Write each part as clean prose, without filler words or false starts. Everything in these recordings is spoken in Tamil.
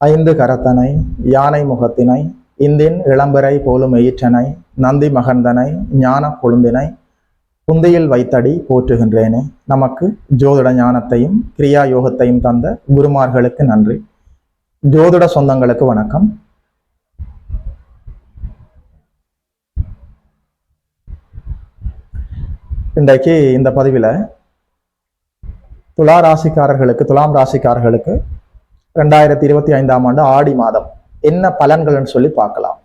ஐந்து கரத்தனை யானை முகத்தினை இந்தின் இளம்பிறை போலும் எயிற்றனை நந்தி மகந்தனை ஞான கொழுந்தினை குந்தையில் வைத்தடி போற்றுகின்றேனே. நமக்கு ஜோதிட ஞானத்தையும் கிரியா யோகத்தையும் தந்த குருமார்களுக்கு நன்றி. ஜோதிட சொந்தங்களுக்கு வணக்கம். இன்றைக்கு இந்த பதிவில் துலாம் ராசிக்காரர்களுக்கு 2025ஆம் ஆண்டு ஆடி மாதம் என்ன பலன்கள்னு சொல்லி பார்க்கலாம்.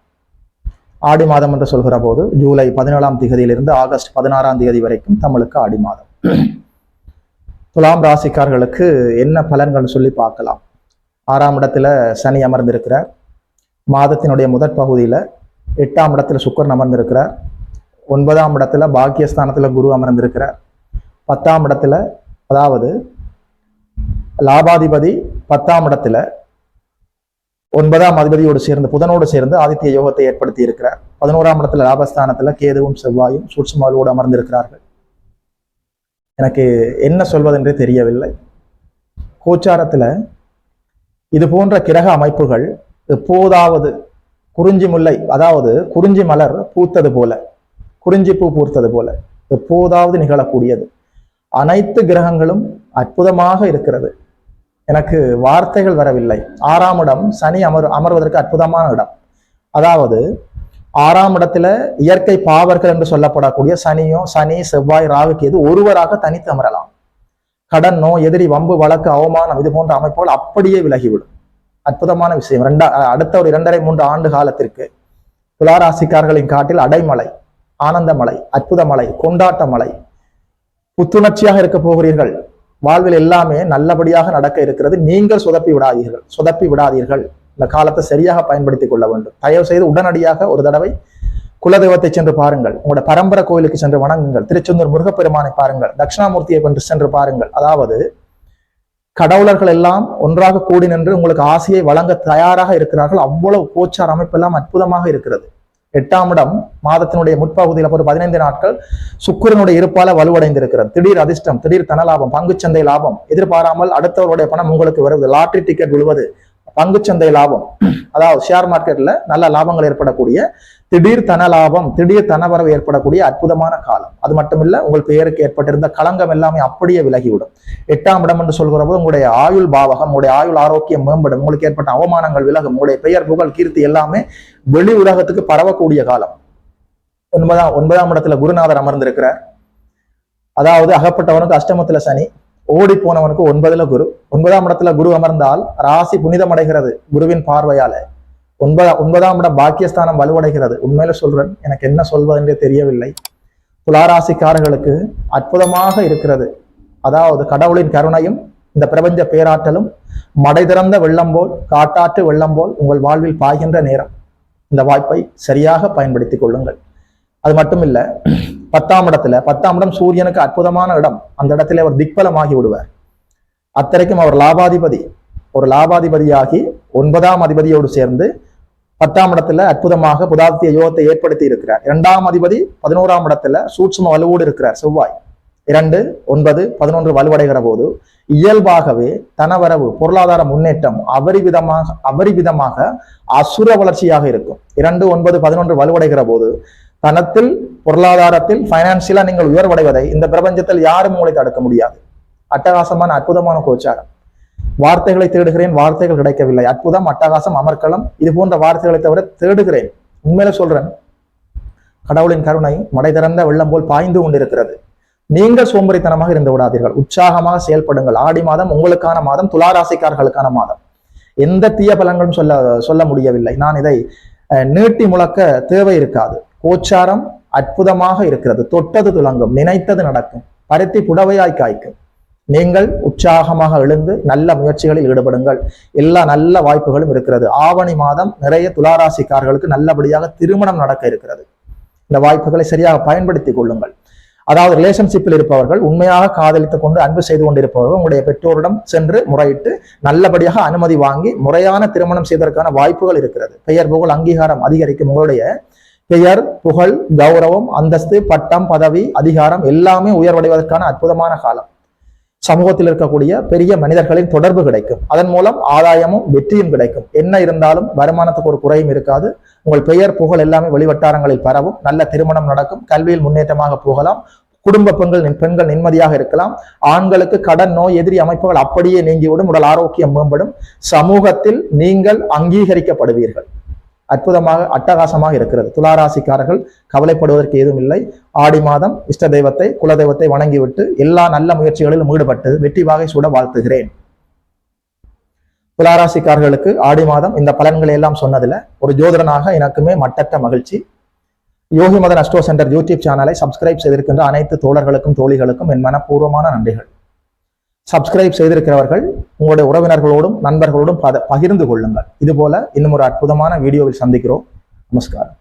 ஆடி மாதம் என்று சொல்கிற போது ஜூலை 17ஆம் தேதியிலிருந்து ஆகஸ்ட் 16ஆம் தேதி வரைக்கும் தமிழுக்கு ஆடி மாதம். துலாம் ராசிக்காரர்களுக்கு என்ன பலன்கள்னு சொல்லி பார்க்கலாம். 6ஆம் இடத்துல சனி அமர்ந்திருக்கிறார். மாதத்தினுடைய முதற் பகுதியில் 8ஆம் இடத்துல சுக்கிரன் அமர்ந்திருக்கிறார். 9ஆம் இடத்துல பாக்கியஸ்தானத்துல குரு அமர்ந்திருக்கிறார். 10ஆம் இடத்துல, அதாவது லாபாதிபதி 10ஆம் இடத்துல 9ஆம் அதிபதியோடு சேர்ந்து புதனோடு சேர்ந்து ஆதித்ய யோகத்தை ஏற்படுத்தி இருக்கிறார். 11ஆம் இடத்துல லாபஸ்தானத்துல கேதுவும் செவ்வாயும் சூட்சுமாவோடு அமர்ந்திருக்கிறார்கள். எனக்கு என்ன சொல்வதென்றே தெரியவில்லை. கோச்சாரத்துல இது போன்ற கிரக அமைப்புகள் எப்போதாவது குறிஞ்சி முல்லை, அதாவது குறிஞ்சி மலர் பூத்தது போல, குறிஞ்சி பூ பூர்த்தது போல எப்போதாவது நிகழக்கூடியது. அனைத்து கிரகங்களும் அற்புதமாக இருக்கிறது. எனக்கு வார்த்தைகள் வரவில்லை. 6ஆம் இடம் சனி அமர்வதற்கு அற்புதமான இடம். அதாவது 6ஆம் இடத்துல இயற்கை பாவர்கள் என்று சொல்லப்படக்கூடிய சனி செவ்வாய் ராகு கேது ஒருவராக தனித்து அமரலாம். கடன், நோய், எதிரி, வம்பு, வழக்கு, அவமானம் இது போன்ற அமைப்புகள் அப்படியே விலகிவிடும். அற்புதமான விஷயம். அடுத்த ஒரு 2.5-3 ஆண்டு காலத்திற்கு துளாராசிக்காரர்களின் காட்டில் அடைமலை, ஆனந்த மலை, அற்புத மலை, கொண்டாட்ட மலை, புத்துணர்ச்சியாக இருக்க போகிறீர்கள். வாழ்வில் எல்லாமே நல்லபடியாக நடக்க இருக்கிறது. நீங்கள் சொதப்பி விடாதீர்கள். இந்த காலத்தை சரியாக பயன்படுத்திக் கொள்ள வேண்டும். தயவு செய்து உடனடியாக ஒரு தடவை குலதெய்வத்தை சென்று பாருங்கள். உங்களோட பரம்பரை கோயிலுக்கு சென்று வணங்குங்கள். திருச்செந்தூர் முருகப்பெருமானை பாருங்கள். தட்சிணாமூர்த்தியை சென்று பாருங்கள். அதாவது கடவுளர்கள் எல்லாம் ஒன்றாக கூடி நின்று உங்களுக்கு ஆசையை வழங்க தயாராக இருக்கிறார்கள். அவ்வளவு கோச்சார் அமைப்பெல்லாம் அற்புதமாக இருக்கிறது. 8ஆம் இடம் மாதத்தினுடைய முற்பகுதியில் ஒரு 15 நாட்கள் சுக்கிரனுடைய இருப்பால வலுவடைந்திருக்கிறது. திடீர் அதிர்ஷ்டம், திடீர் தனலாபம், பங்குச்சந்தை லாபம், எதிர்பாராமல் அடுத்தவருடைய பணம் உங்களுக்கு வருவது, லாட்டரி டிக்கெட் விழுவது, பங்குச்சந்தை லாபம், அதாவது ஷேர் மார்க்கெட்ல நல்ல லாபங்கள் ஏற்படக்கூடிய திடீர் தன லாபம், திடீர் தனவரவு ஏற்படக்கூடிய அற்புதமான காலம். அது மட்டுமில்ல, உங்கள் பெயருக்கு ஏற்பட்டிருந்த களங்கம் எல்லாமே அப்படியே விலகிவிடும். 8ஆம் இடம் என்று சொல்கிற போது உங்களுடைய ஆயுள் பாவகம், உங்களுடைய ஆயுள் ஆரோக்கியம் மேம்படும். உங்களுக்கு ஏற்பட்ட அவமானங்கள் விலகும். உங்களுடைய பெயர், புகழ், கீர்த்தி எல்லாமே வெளி உலகத்துக்கு பரவக்கூடிய காலம். 9ஆம் இடத்துல குருநாதர் அமர்ந்திருக்கிறார். அதாவது அகப்பட்டவனுக்கு அஷ்டமத்துல சனி, ஓடி போனவனுக்கு 9ல குரு. 9ஆம் இடத்துல குரு அமர்ந்தால் ராசி புனிதம் அடைகிறது குருவின் பார்வையால. 9ஆம் இடம் பாக்கியஸ்தானம் வலுவடைகிறது. உண்மையில சொல்றேன், எனக்கு என்ன சொல்வதென்றே தெரியவில்லை. துளாராசிக்காரர்களுக்கு அற்புதமாக இருக்கிறது. அதாவது கடவுளின் கருணையும் இந்த பிரபஞ்ச பேராற்றலும் மடை திறந்த வெள்ளம் போல், காட்டாற்று வெள்ளம் போல் உங்கள் வாழ்வில் பாய்கின்ற நேரம். இந்த வாய்ப்பை சரியாக பயன்படுத்திக் கொள்ளுங்கள். அது மட்டும் இல்ல, 10ஆம் இடம் சூரியனுக்கு அற்புதமான இடம். அந்த இடத்துல அவர் திக்பலமாகி விடுவார். அத்தனைக்கும் அவர் லாபாதிபதி. ஒரு லாபாதிபதியாகி 9ஆம் அதிபதியோடு சேர்ந்து 10ஆம் இடத்துல அற்புதமாக புதாத்திய யோகத்தை ஏற்படுத்தி இருக்கிறார். 2ஆம் அதிபதி 11ஆம் இடத்துல சூட்சும வலுவோடு இருக்கிறார். செவ்வாய் 2, 9, 11 வலுவடைகிற போது இயல்பாகவே தனவரவு, பொருளாதார முன்னேற்றம் அபரிவிதமாக அசுர வளர்ச்சியாக இருக்கும். 2, 9, 11 வலுவடைகிற போது தனத்தில், பொருளாதாரத்தில், பைனான்சியலா நீங்கள் உயர்வடைவதை இந்த பிரபஞ்சத்தில் யாரும் உங்களை தடுக்க முடியாது. அட்டகாசமான அற்புதமான கோச்சாரம். வார்த்தைகளை தேடுகிறேன், வார்த்தைகள் கிடைக்கவில்லை. அற்புதம், அட்டகாசம், அமர்க்களம் இது போன்ற வார்த்தைகளை தவிர தேடுகிறேன். உண்மையில சொல்றேன், கடவுளின் கருணை மடை திறந்த வெள்ளம் போல் பாய்ந்து கொண்டிருக்கிறது. நீங்கள் சோம்பரித்தனமாக இருந்து விடாதீர்கள். உற்சாகமாக செயல்படுங்கள். ஆடி மாதம் உங்களுக்கான மாதம், துளாராசிக்காரர்களுக்கான மாதம். எந்த தீய பலன்களும் சொல்ல முடியவில்லை. நான் இதை நீட்டி முழக்க தேவை இருக்காது. கோச்சாரம் அற்புதமாக இருக்கிறது. தொட்டது துலங்கும், நினைத்தது நடக்கும், பருத்தி புடவையாய் காய்க்கும். நீங்கள் உற்சாகமாக எழுந்து நல்ல முயற்சிகளில் ஈடுபடுங்கள். எல்லா நல்ல வாய்ப்புகளும் இருக்கிறது. ஆவணி மாதம் நிறைய துளாராசிக்காரர்களுக்கு நல்லபடியாக திருமணம் நடக்க இருக்கிறது. இந்த வாய்ப்புகளை சரியாக பயன்படுத்திக் கொள்ளுங்கள். அதாவது ரிலேஷன்ஷிப்பில் இருப்பவர்கள், உண்மையாக காதலித்துக் கொண்டு அன்பு செய்து கொண்டிருப்பவர்கள் உங்களுடைய பெற்றோரிடம் சென்று முறையிட்டு நல்லபடியாக அனுமதி வாங்கி முறையான திருமணம் செய்வதற்கான வாய்ப்புகள் இருக்கிறது. பெயர், புகழ், அங்கீகாரம் அதிகரிக்கும். உங்களுடைய பெயர், புகழ், கௌரவம், அந்தஸ்து, பட்டம், பதவி, அதிகாரம் எல்லாமே உயர்வடைவதற்கான அற்புதமான காலம். சமூகத்தில் இருக்கக்கூடிய பெரிய மனிதர்களின் தொடர்பு கிடைக்கும். அதன் மூலம் ஆதாயமும் வெற்றியும் கிடைக்கும். என்ன இருந்தாலும் வருமானத்துக்கு ஒரு குறையும் இருக்காது. உங்கள் பெயர் புகழ் எல்லாமே வெளிவட்டாரங்களில் பரவும். நல்ல திருமணம் நடக்கும். கல்வியில் முன்னேற்றமாக போகலாம். குடும்ப பெண்கள் நிம்மதியாக இருக்கலாம். ஆண்களுக்கு கடன், நோய், எதிரி அமைப்புகள் அப்படியே நீங்கிவிடும். உடல் ஆரோக்கியம் மேம்படும். சமூகத்தில் நீங்கள் அங்கீகரிக்கப்படுவீர்கள். அற்புதமாக அட்டகாசமாக இருக்கிறது. துளாராசிக்காரர்கள் கவலைப்படுவதற்கு ஏதும் இல்லை. ஆடி மாதம் இஷ்ட தெய்வத்தை, குல தெய்வத்தை வணங்கிவிட்டு எல்லா நல்ல முயற்சிகளிலும் ஈடுபட்டு வெற்றி வாகை சூட வாழ்த்துகிறேன். துளாராசிக்காரர்களுக்கு ஆடி மாதம் இந்த பலன்களை எல்லாம் சொன்னதுல ஒரு ஜோதிடனாக எனக்குமே மட்டற்ற மகிழ்ச்சி. யோகி மதன் அஸ்ட்ரோ சென்டர் யூடியூப் சேனலை சப்ஸ்கிரைப் செய்திருக்கின்ற அனைத்து தோழர்களுக்கும் தோழிகளுக்கும் என் மனப்பூர்வமான நன்றிகள். சப்ஸ்கிரைப் செய்திருக்கிறவர்கள் உங்களுடைய உறவினர்களோடும் நண்பர்களோடும் பகிர்ந்து கொள்ளுங்கள். இதுபோல இன்னும் ஒரு அற்புதமான வீடியோவில் சந்திக்கிறோம். நமஸ்காரம்.